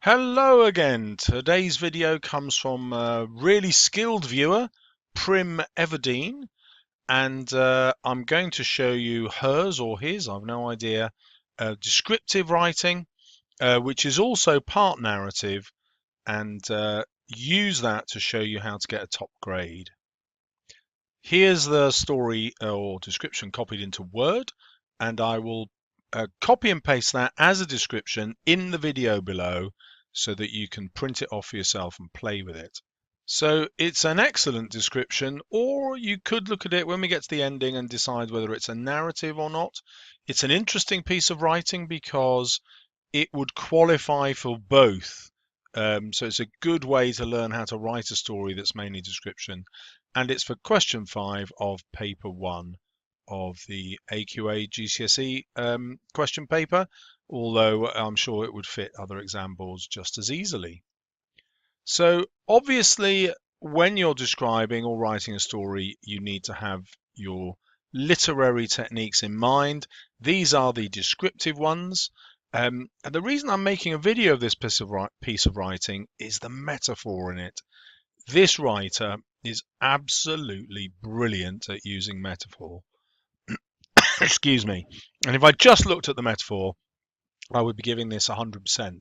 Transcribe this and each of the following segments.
Hello again. Today's video comes from a really skilled viewer, Prim Everdeen, and I'm going to show you hers or his, I've no idea, descriptive writing, which is also part narrative, and use that to show you how to get a top grade. Here's the story or description copied into Word, and I will copy and paste that as a description in the video below so that you can print it off for yourself and play with it. So it's an excellent description, or you could look at it when we get to the ending and decide whether it's a narrative or not. It's an interesting piece of writing because it would qualify for both. So it's a good way to learn how to write a story that's mainly description. And it's for question 5 of paper 1 of the AQA GCSE question paper, although I'm sure it would fit other exam boards just as easily. So obviously, when you're describing or writing a story, you need to have your literary techniques in mind. These are the descriptive ones. And the reason I'm making a video of this piece of writing is the metaphor in it. This writer is absolutely brilliant at using metaphor. Excuse me. And if I just looked at the metaphor, I would be giving this 100%.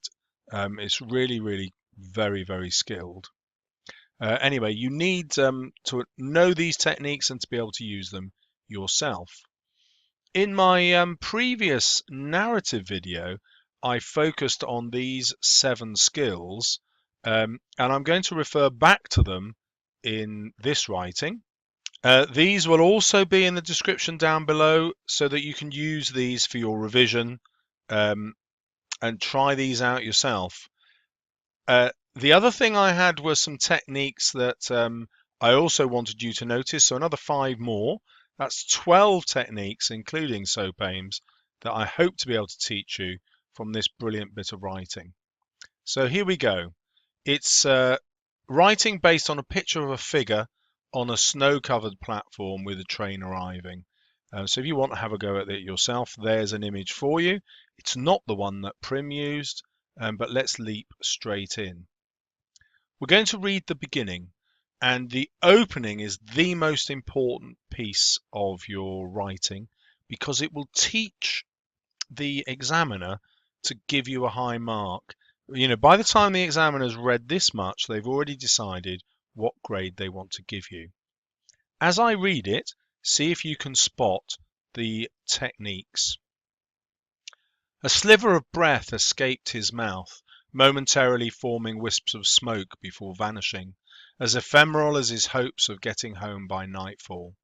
It's really, really very, very skilled. Anyway, you need to know these techniques and to be able to use them yourself. In my previous narrative video, I focused on these 7 skills, and I'm going to refer back to them in this writing. These will also be in the description down below so that you can use these for your revision and try these out yourself. The other thing I had was some techniques that I also wanted you to notice, so another 5 more. That's 12 techniques, including soap aims, that I hope to be able to teach you from this brilliant bit of writing. So here we go. It's writing based on a picture of a figure on a snow-covered platform with a train arriving. So if you want to have a go at it yourself, there's an image for you. It's not the one that Prim used, but let's leap straight in. We're going to read the beginning, and the opening is the most important piece of your writing because it will teach the examiner to give you a high mark. You know, by the time the examiner's read this much, they've already decided what grade they want to give you. As I read it, see if you can spot the techniques. A sliver of breath escaped his mouth, momentarily forming wisps of smoke before vanishing, as ephemeral as his hopes of getting home by nightfall.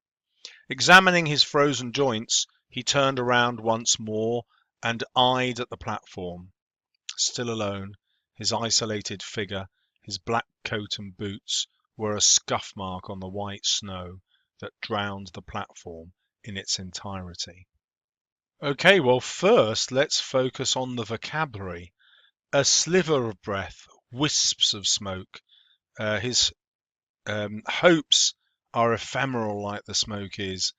Examining his frozen joints, he turned around once more and eyed at the platform. Still alone, his isolated figure, his black coat and boots were a scuff mark on the white snow that drowned the platform in its entirety. Okay, well, first let's focus on the vocabulary. A sliver of breath, wisps of smoke. His hopes are ephemeral like the smoke is,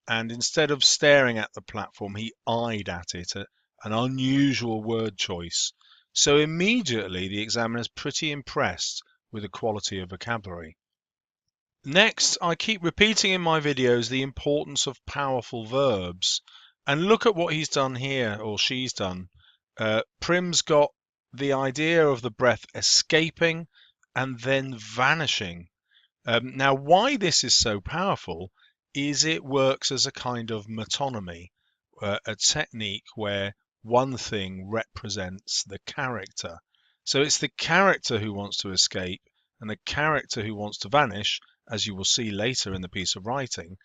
and instead of staring at the platform, he eyed at it, an unusual word choice. So immediately the examiner's pretty impressed with the quality of vocabulary. Next, I keep repeating in my videos the importance of powerful verbs. And look at what he's done here, or she's done. Prim's got the idea of the breath escaping and then vanishing. Now, why this is so powerful is it works as a kind of metonymy, a technique where one thing represents the character. So it's the character who wants to escape and the character who wants to vanish, as you will see later in the piece of writing.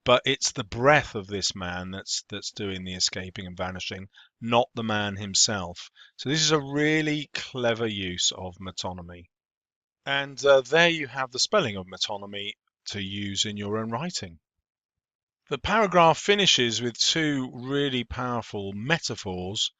But it's the breath of this man that's doing the escaping and vanishing, not the man himself. So this is a really clever use of metonymy. And there you have the spelling of metonymy to use in your own writing. The paragraph finishes with 2 really powerful metaphors.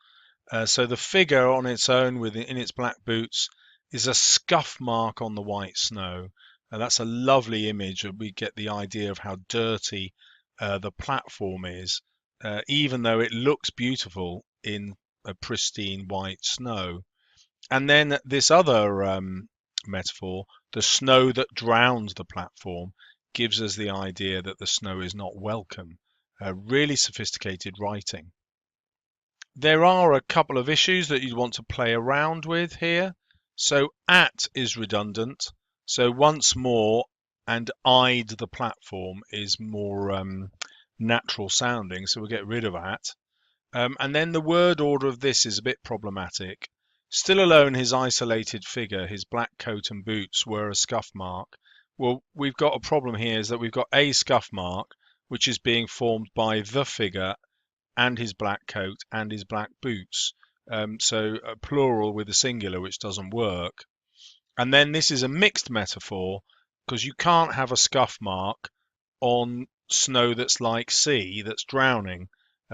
So the figure on its own in its black boots is a scuff mark on the white snow. That's a lovely image. We get the idea of how dirty the platform is, even though it looks beautiful in a pristine white snow. And then this other metaphor, the snow that drowns the platform, gives us the idea that the snow is not welcome. Really sophisticated writing. There are a couple of issues that you'd want to play around with here. So at is redundant. So once more, and eyed the platform is more natural sounding. So we'll get rid of at. And then the word order of this is a bit problematic. Still alone, his isolated figure, his black coat and boots were a scuff mark. Well, we've got a problem here is that we've got a scuff mark, which is being formed by the figure and his black coat and his black boots. So a plural with a singular, which doesn't work. And then this is a mixed metaphor because you can't have a scuff mark on snow that's like sea, that's drowning.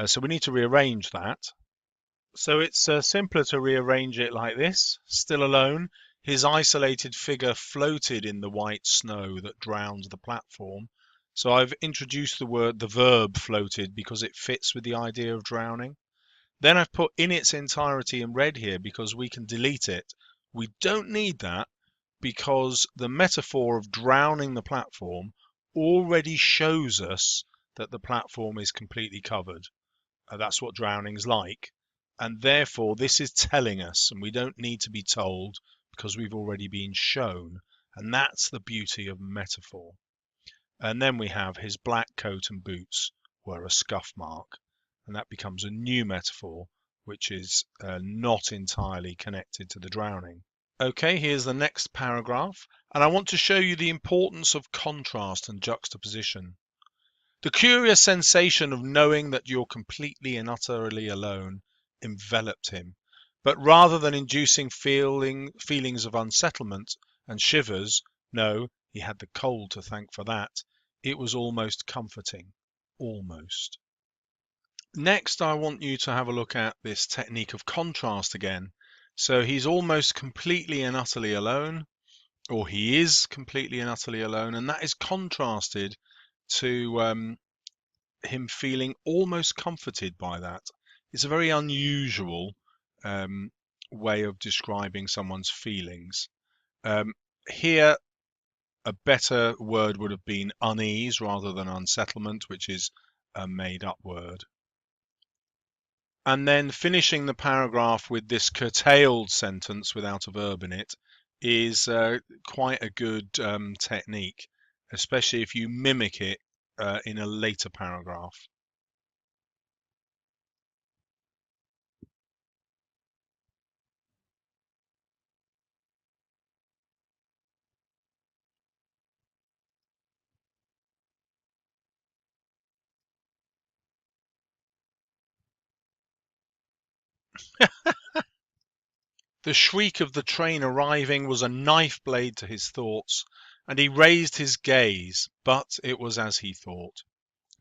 So we need to rearrange that. So it's simpler to rearrange it like this. Still alone, his isolated figure floated in the white snow that drowned the platform. So I've introduced the verb floated because it fits with the idea of drowning. Then I've put in its entirety in red here because we can delete it. We don't need that because the metaphor of drowning the platform already shows us that the platform is completely covered. That's what drowning's like. And therefore, this is telling us, and we don't need to be told because we've already been shown. And that's the beauty of metaphor. And then we have his black coat and boots were a scuff mark. And that becomes a new metaphor, which is not entirely connected to the drowning. Okay, here's the next paragraph. And I want to show you the importance of contrast and juxtaposition. The curious sensation of knowing that you're completely and utterly alone enveloped him, but rather than inducing feelings of unsettlement and shivers, no, he had the cold to thank for that, it was almost comforting. Almost. Next, I want you to have a look at this technique of contrast again. So he's almost completely and utterly alone, or he is completely and utterly alone, and that is contrasted to him feeling almost comforted by that. It's a very unusual way of describing someone's feelings. Here, a better word would have been unease rather than unsettlement, which is a made-up word. And then finishing the paragraph with this curtailed sentence without a verb in it is quite a good technique, especially if you mimic it in a later paragraph. The shriek of the train arriving was a knife blade to his thoughts, and he raised his gaze, but it was as he thought.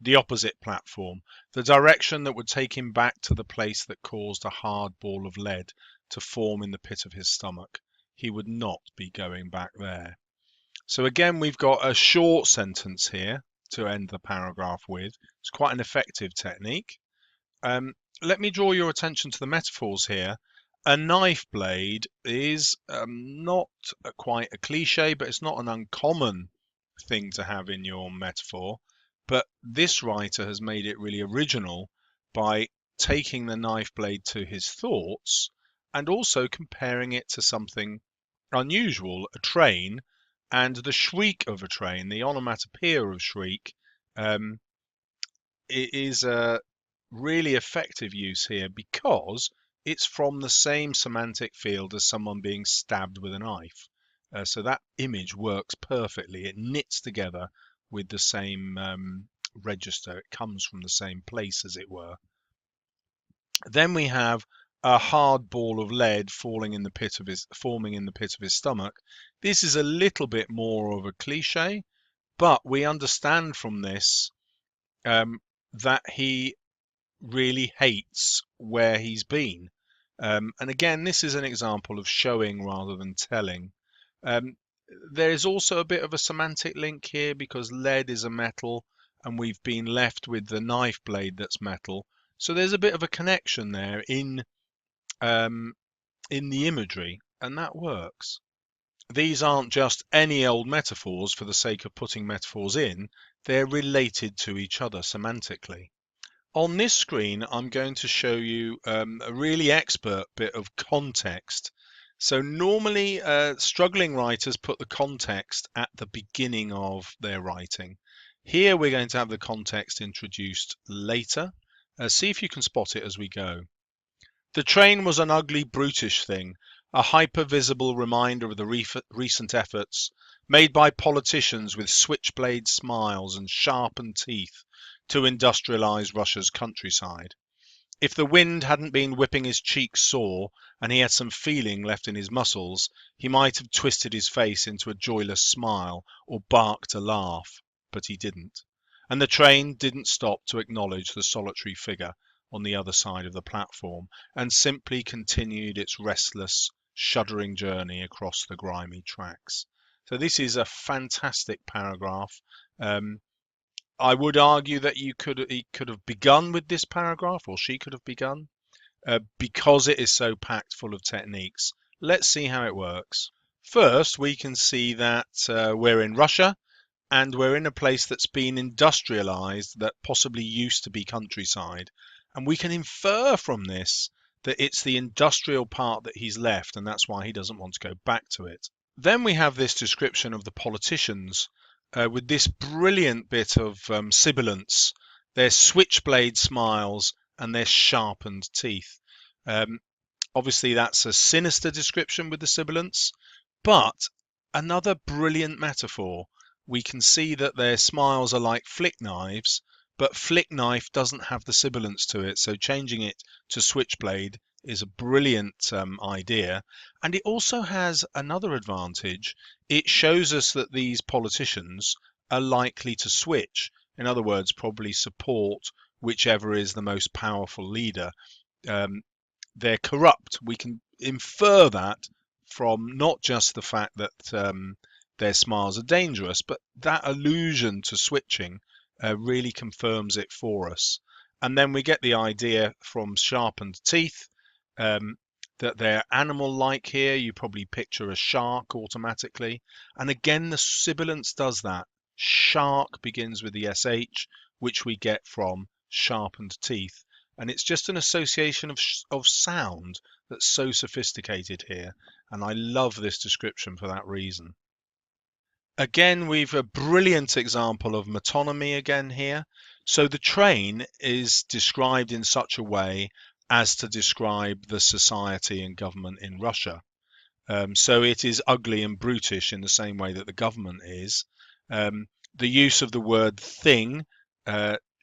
The opposite platform, the direction that would take him back to the place that caused a hard ball of lead to form in the pit of his stomach. He would not be going back there. So again, we've got a short sentence here to end the paragraph with. It's quite an effective technique. Let me draw your attention to the metaphors here. A knife blade is not quite a cliche, but it's not an uncommon thing to have in your metaphor. But this writer has made it really original by taking the knife blade to his thoughts and also comparing it to something unusual, a train, and the shriek of a train, the onomatopoeia of shriek, it is a really effective use here because it's from the same semantic field as someone being stabbed with a knife. So that image works perfectly. It knits together with the same register. It comes from the same place, as it were. Then we have a hard ball of lead forming in the pit of his stomach. This is a little bit more of a cliche, but we understand from this that he really hates where he's been. And again, this is an example of showing rather than telling. There's also a bit of a semantic link here because lead is a metal and we've been left with the knife blade that's metal. So there's a bit of a connection there in in the imagery, and that works. These aren't just any old metaphors for the sake of putting metaphors in, they're related to each other semantically. On this screen, I'm going to show you a really expert bit of context. So normally, struggling writers put the context at the beginning of their writing. Here, we're going to have the context introduced later. See if you can spot it as we go. The train was an ugly, brutish thing, a hyper-visible reminder of the recent efforts made by politicians with switchblade smiles and sharpened teeth to industrialize Russia's countryside. If the wind hadn't been whipping his cheeks sore and he had some feeling left in his muscles, he might have twisted his face into a joyless smile or barked a laugh, but he didn't. And the train didn't stop to acknowledge the solitary figure on the other side of the platform and simply continued its restless, shuddering journey across the grimy tracks. So this is a fantastic paragraph. I would argue that he could have begun with this paragraph, or she could have begun, because it is so packed full of techniques. Let's see how it works. First, we can see that we're in Russia, and we're in a place that's been industrialized that possibly used to be countryside. And we can infer from this that it's the industrial part that he's left, and that's why he doesn't want to go back to it. Then we have this description of the politicians with this brilliant bit of sibilance, their switchblade smiles and their sharpened teeth. Obviously, that's a sinister description with the sibilance, but another brilliant metaphor. We can see that their smiles are like flick knives, but flick knife doesn't have the sibilance to it, so changing it to switchblade is a brilliant idea. And it also has another advantage. It shows us that these politicians are likely to switch. In other words, probably support whichever is the most powerful leader. They're corrupt. We can infer that from not just the fact that their smiles are dangerous, but that allusion to switching really confirms it for us. And then we get the idea from sharpened teeth that they're animal-like here. You probably picture a shark automatically. And again, the sibilance does that. Shark begins with the SH, which we get from sharpened teeth. And it's just an association of sound that's so sophisticated here. And I love this description for that reason. Again, we've a brilliant example of metonymy again here. So the train is described in such a way as to describe the society and government in Russia. So it is ugly and brutish in the same way that the government is. The use of the word thing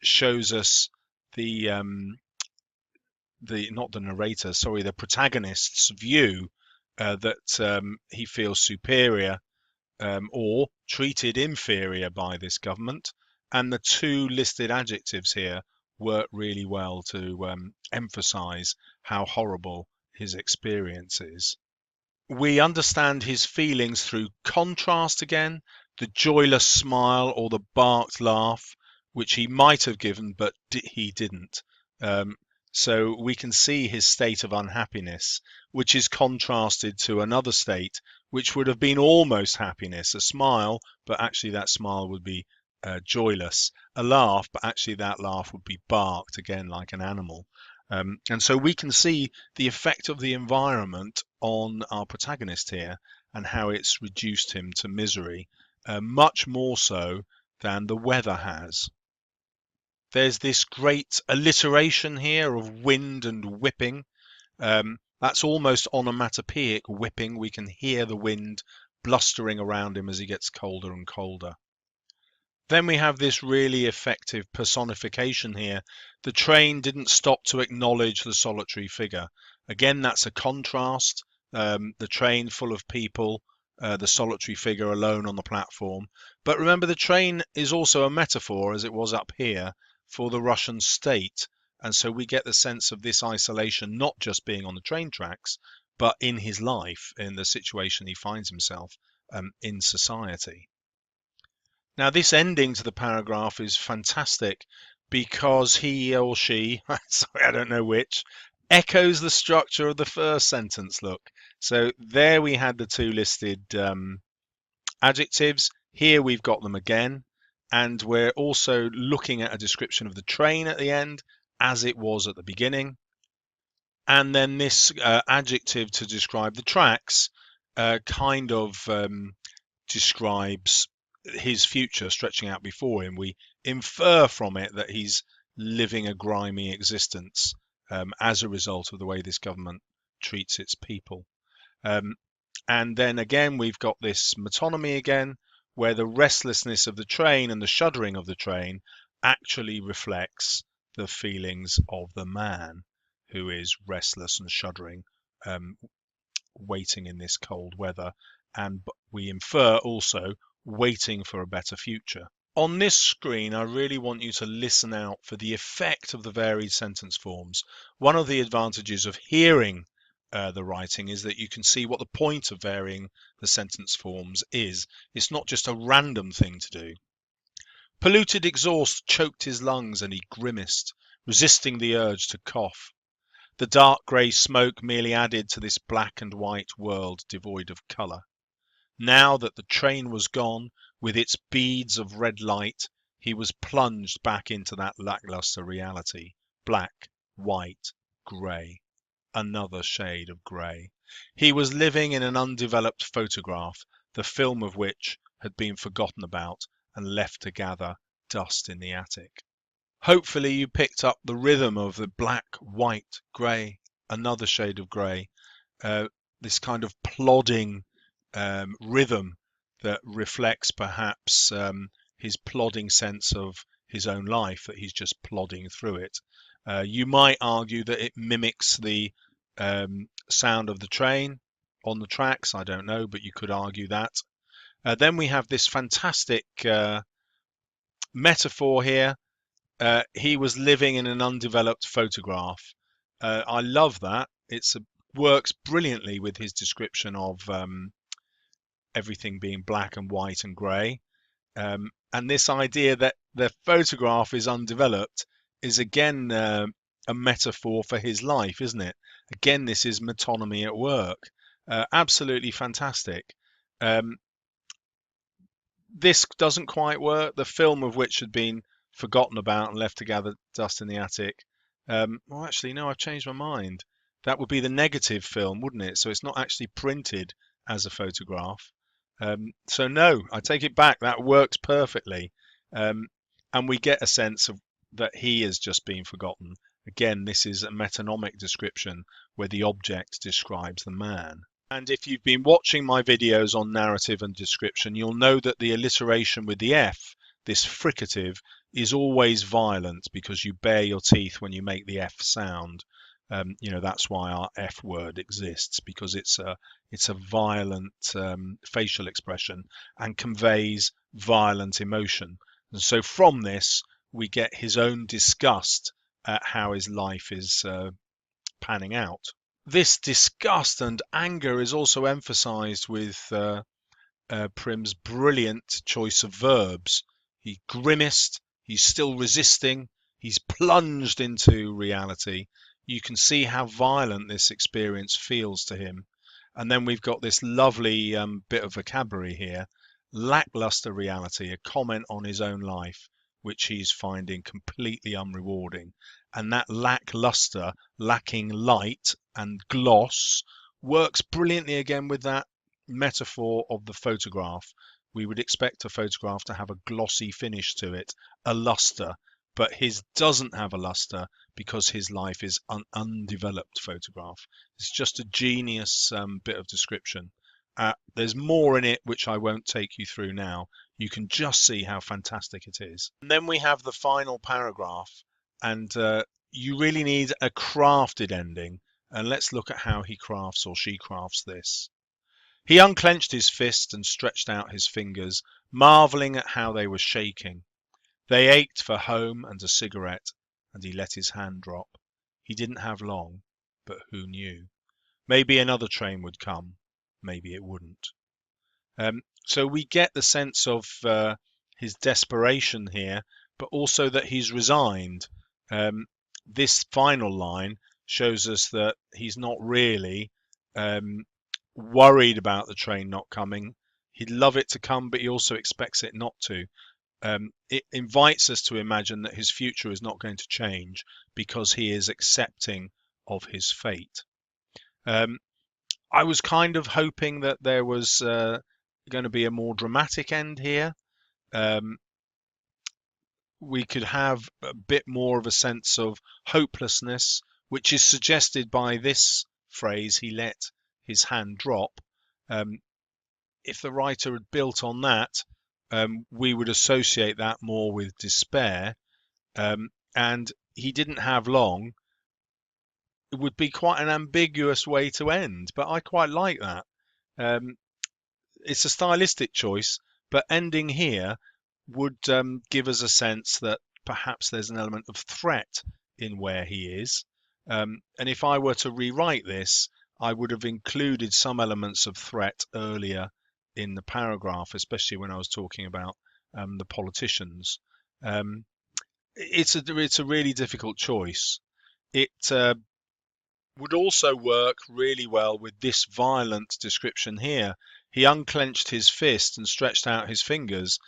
shows us the not the narrator, sorry, the protagonist's view that he feels superior or treated inferior by this government. And the two listed adjectives here work really well to emphasize how horrible his experience is. We understand his feelings through contrast again, the joyless smile or the barked laugh, which he might have given, but he didn't. So we can see his state of unhappiness, which is contrasted to another state, which would have been almost happiness, a smile, but actually that smile would be joyless, a laugh, but actually that laugh would be barked, again, like an animal. And so we can see the effect of the environment on our protagonist here and how it's reduced him to misery, much more so than the weather has. There's this great alliteration here of wind and whipping. That's almost onomatopoeic whipping. We can hear the wind blustering around him as he gets colder and colder. Then we have this really effective personification here. The train didn't stop to acknowledge the solitary figure. Again, that's a contrast. The train full of people, the solitary figure alone on the platform. But remember, the train is also a metaphor, as it was up here, for the Russian state. And so we get the sense of this isolation not just being on the train tracks, but in his life, in the situation he finds himself in society. Now, this ending to the paragraph is fantastic because he or she, sorry, I don't know which, echoes the structure of the first sentence. Look, so there we had the two listed adjectives. Here we've got them again, and we're also looking at a description of the train at the end, as it was at the beginning. And then this adjective to describe the tracks kind of describes his future stretching out before him. We infer from it that he's living a grimy existence as a result of the way this government treats its people. And then again, we've got this metonymy again, where the restlessness of the train and the shuddering of the train actually reflects the feelings of the man who is restless and shuddering, waiting in this cold weather. And we infer also waiting for a better future. On this screen, I really want you to listen out for the effect of the varied sentence forms. One of the advantages of hearing the writing is that you can see what the point of varying the sentence forms is. It's not just a random thing to do. Polluted exhaust choked his lungs and he grimaced, resisting the urge to cough. The dark grey smoke merely added to this black and white world devoid of colour. Now that the train was gone, with its beads of red light, he was plunged back into that lacklustre reality. Black, white, grey. Another shade of grey. He was living in an undeveloped photograph, the film of which had been forgotten about and left to gather dust in the attic. Hopefully you picked up the rhythm of the black, white, grey, another shade of grey, this kind of plodding rhythm that reflects perhaps his plodding sense of his own life, that he's just plodding through it. You might argue that it mimics the sound of the train on the tracks. I don't know, but you could argue that. Then we have this fantastic metaphor here. He was living in an undeveloped photograph. I love that. It works brilliantly with his description of everything being black and white and grey. And this idea that the photograph is undeveloped is again a metaphor for his life, isn't it? Again, this is metonymy at work. Absolutely fantastic. This doesn't quite work. The film of which had been forgotten about and left to gather dust in the attic. Well, actually, no, I've changed my mind. That would be the negative film, wouldn't it? So it's not actually printed as a photograph. So no, I take it back. That works perfectly. And we get a sense of that he has just been forgotten. Again, this is a metonymic description where the object describes the man. And if you've been watching my videos on narrative and description, you'll know that the alliteration with the F, this fricative, is always violent because you bare your teeth when you make the F sound. That's why our F word exists, because it's a violent facial expression and conveys violent emotion. And so from this, we get his own disgust at how his life is panning out. This disgust and anger is also emphasized with Prim's brilliant choice of verbs. He grimaced, he's still resisting, he's plunged into reality. You can see how violent this experience feels to him. And then we've got this lovely bit of vocabulary here. Lackluster reality, a comment on his own life, which he's finding completely unrewarding. And that lackluster, lacking light and gloss, works brilliantly again with that metaphor of the photograph. We would expect a photograph to have a glossy finish to it, a luster, but his doesn't have a luster because his life is an undeveloped photograph. It's just a genius bit of description. There's more in it which I won't take you through now. You can just see how fantastic it is. And then we have the final paragraph, and you really need a crafted ending. And let's look at how he crafts or she crafts this. He unclenched his fist and stretched out his fingers, marvelling at how they were shaking. They ached for home and a cigarette, and he let his hand drop. He didn't have long, but who knew? Maybe another train would come, maybe it wouldn't. So we get the sense of his desperation here, but also that he's resigned. This final line, shows us that he's not really worried about the train not coming. He'd love it to come, but he also expects it not to. It invites us to imagine that his future is not going to change because he is accepting of his fate. I was kind of hoping that there was going to be a more dramatic end here. We could have a bit more of a sense of hopelessness, which is suggested by this phrase, he let his hand drop. If the writer had built on that, we would associate that more with despair. And he didn't have long. It would be quite an ambiguous way to end, but I quite like that. It's a stylistic choice, but ending here would give us a sense that perhaps there's an element of threat in where he is. And if I were to rewrite this, I would have included some elements of threat earlier in the paragraph, especially when I was talking about the politicians. It's a really difficult choice. It would also work really well with this violent description here. He unclenched his fist and stretched out his fingers.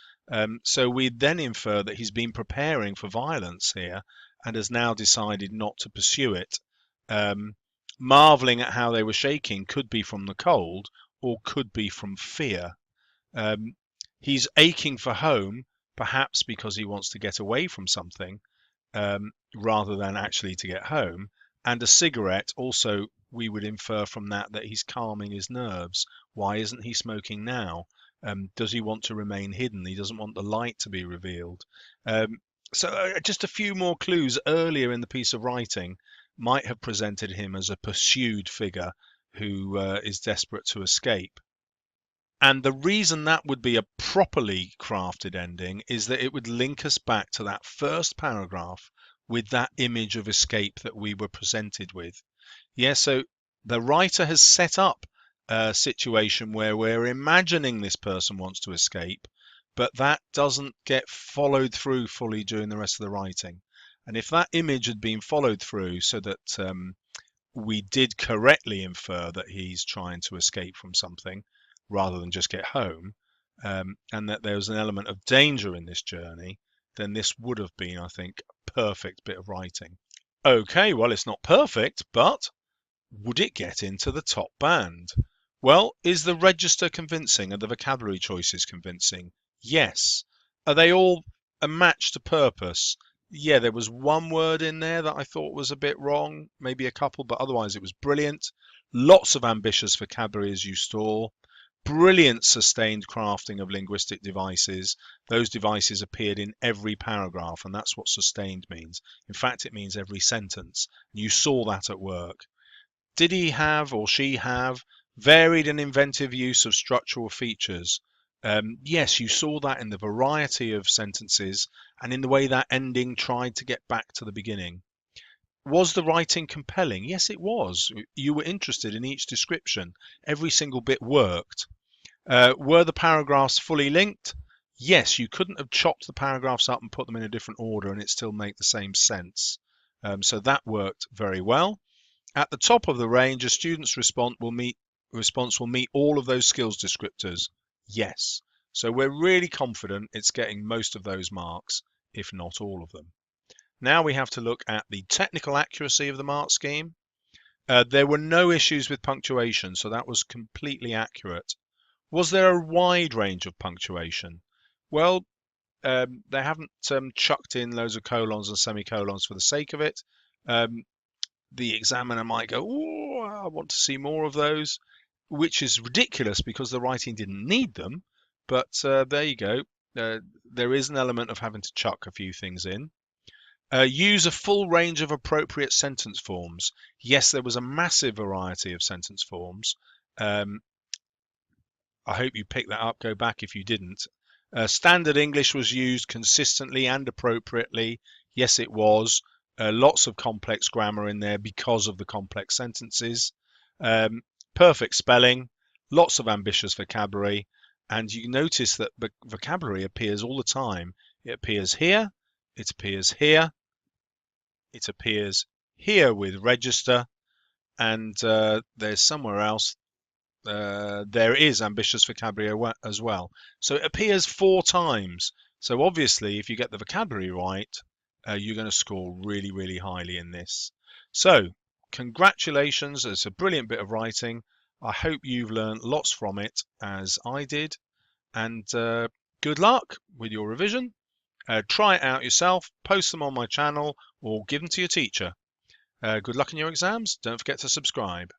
So we'd then infer that he's been preparing for violence here and has now decided not to pursue it. Marveling at how they were shaking could be from the cold or could be from fear. He's aching for home, perhaps because he wants to get away from something rather than actually to get home. And a cigarette also, we would infer from that he's calming his nerves. Why isn't he smoking now? Does he want to remain hidden? He doesn't want the light to be revealed. So just a few more clues earlier in the piece of writing might have presented him as a pursued figure who is desperate to escape. And the reason that would be a properly crafted ending is that it would link us back to that first paragraph with that image of escape that we were presented with. Yeah, so the writer has set up a situation where we're imagining this person wants to escape, but that doesn't get followed through fully during the rest of the writing. And if that image had been followed through so that we did correctly infer that he's trying to escape from something rather than just get home, and that there was an element of danger in this journey, then this would have been, I think, a perfect bit of writing. Okay, well, it's not perfect, but would it get into the top band? Well, is the register convincing? Are the vocabulary choices convincing? Yes. Are they all a match to purpose? Yeah, there was one word in there that I thought was a bit wrong, maybe a couple, but otherwise it was brilliant. Lots of ambitious vocabulary as you saw. Brilliant sustained crafting of linguistic devices. Those devices appeared in every paragraph, and that's what sustained means. In fact, it means every sentence. You saw that at work. Did he have, or she have, varied and inventive use of structural features? Yes, you saw that in the variety of sentences and in the way that ending tried to get back to the beginning. Was the writing compelling? Yes, it was. You were interested in each description. Every single bit worked. Were the paragraphs fully linked? Yes, you couldn't have chopped the paragraphs up and put them in a different order and it still make the same sense. So that worked very well. At the top of the range, a student's response will meet all of those skills descriptors. Yes. So we're really confident it's getting most of those marks, if not all of them. Now we have to look at the technical accuracy of the mark scheme. There were no issues with punctuation, so that was completely accurate. Was there a wide range of punctuation? Well, they haven't chucked in loads of colons and semicolons for the sake of it. The examiner might go, oh, I want to see more of those, which is ridiculous because the writing didn't need them. But there you go. There is an element of having to chuck a few things in. Use a full range of appropriate sentence forms. Yes, there was a massive variety of sentence forms. I hope you picked that up. Go back if you didn't. Standard English was used consistently and appropriately. Yes, it was. Lots of complex grammar in there because of the complex sentences. Perfect spelling. Lots of ambitious vocabulary. And you notice that vocabulary appears all the time. It appears here. It appears here. It appears here with register, and there's somewhere else. There is ambitious vocabulary as well. So it appears 4 times. So obviously, if you get the vocabulary right, you're going to score really, really highly in this. So congratulations. It's a brilliant bit of writing. I hope you've learned lots from it, as I did. And good luck with your revision. Try it out yourself, post them on my channel, or give them to your teacher. Good luck in your exams. Don't forget to subscribe.